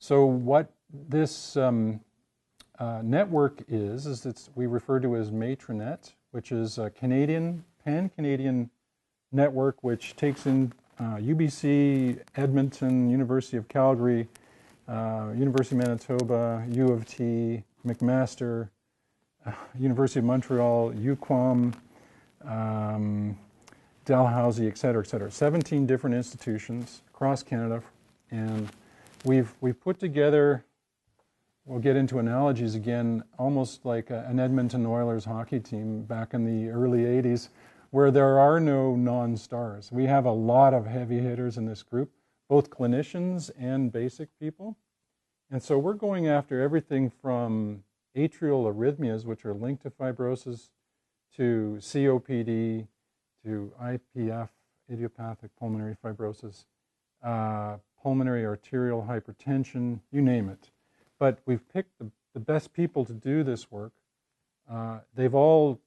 So what this network is we refer to as MatriNET, which is a pan-Canadian network which takes in UBC, Edmonton, University of Calgary, University of Manitoba, U of T, McMaster, University of Montreal, UQuam, Dalhousie, et cetera, et cetera. 17 different institutions across Canada, and we've put together, we'll get into analogies again, almost like an Edmonton Oilers hockey team back in the early 80s, where there are no non-stars. We have a lot of heavy hitters in this group, both clinicians and basic people. And so we're going after everything from atrial arrhythmias, which are linked to fibrosis, to COPD, to IPF, idiopathic pulmonary fibrosis, pulmonary arterial hypertension, you name it. But we've picked the best people to do this work. They've all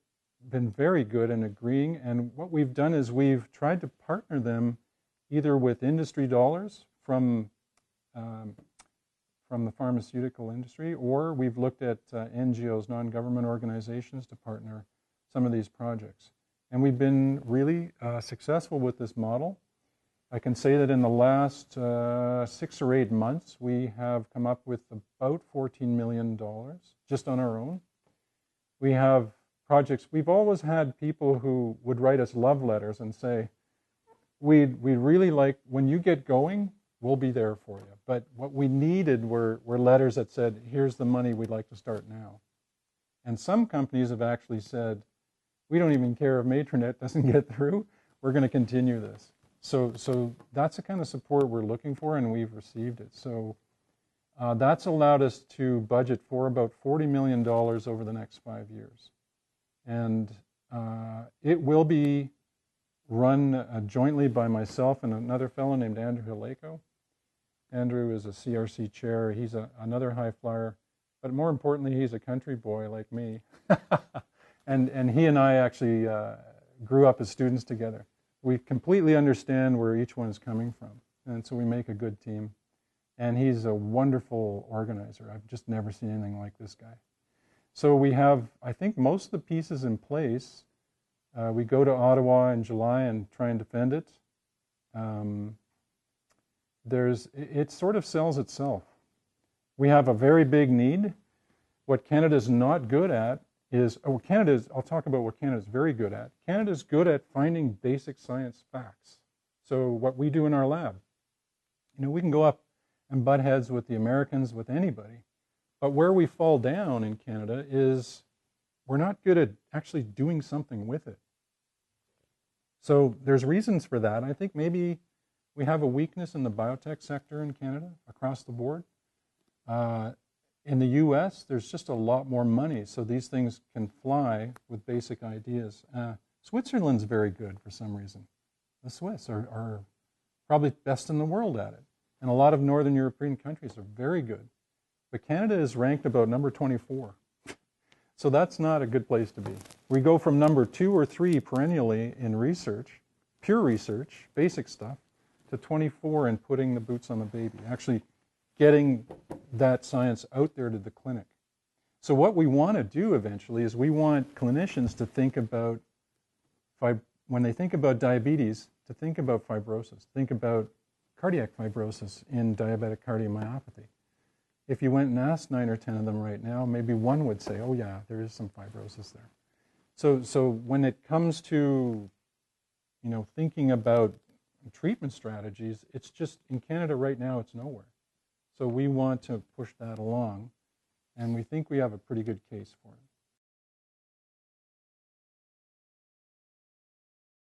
been very good in agreeing, and what we've done is we've tried to partner them either with industry dollars from the pharmaceutical industry, or we've looked at NGOs, non-government organizations, to partner some of these projects. And we've been really successful with this model. I can say that in the last 6 or 8 months, we have come up with about $14 million just on our own. We have projects, we've always had people who would write us love letters and say, we'd really like, when you get going, we'll be there for you. But what we needed were letters that said, here's the money, we'd like to start now. And some companies have actually said, we don't even care if MatriNET doesn't get through, we're going to continue this. So that's the kind of support we're looking for, and we've received it. So that's allowed us to budget for about $40 million over the next 5 years. And it will be run jointly by myself and another fellow named Andrew Haleko. Andrew is a CRC chair. He's another high flyer, but more importantly, he's a country boy like me. and he and I actually grew up as students together. We completely understand where each one is coming from, and so we make a good team. And he's a wonderful organizer. I've just never seen anything like this guy. So we have, I think, most of the pieces in place. We go to Ottawa in July and try and defend it. It sort of sells itself. We have a very big need. What Canada's not good at is, I'll talk about what Canada's very good at. Canada's good at finding basic science facts. So what we do in our lab, we can go up and butt heads with the Americans, with anybody. But where we fall down in Canada is we're not good at actually doing something with it. So there's reasons for that. I think maybe we have a weakness in the biotech sector in Canada across the board. In the US, there's just a lot more money, so these things can fly with basic ideas. Switzerland's very good for some reason. The Swiss are probably best in the world at it. And a lot of Northern European countries are very good. But Canada is ranked about number 24. So that's not a good place to be. We go from number 2 or 3 perennially in research, pure research, basic stuff, to 24 and putting the boots on the baby, actually getting that science out there to the clinic. So what we want to do eventually is we want clinicians to think about, when they think about diabetes, to think about fibrosis, think about cardiac fibrosis in diabetic cardiomyopathy. If you went and asked 9 or 10 of them right now, maybe one would say, oh yeah, there is some fibrosis there. So when it comes to, thinking about treatment strategies, it's just, in Canada right now, it's nowhere. So we want to push that along, and we think we have a pretty good case for it.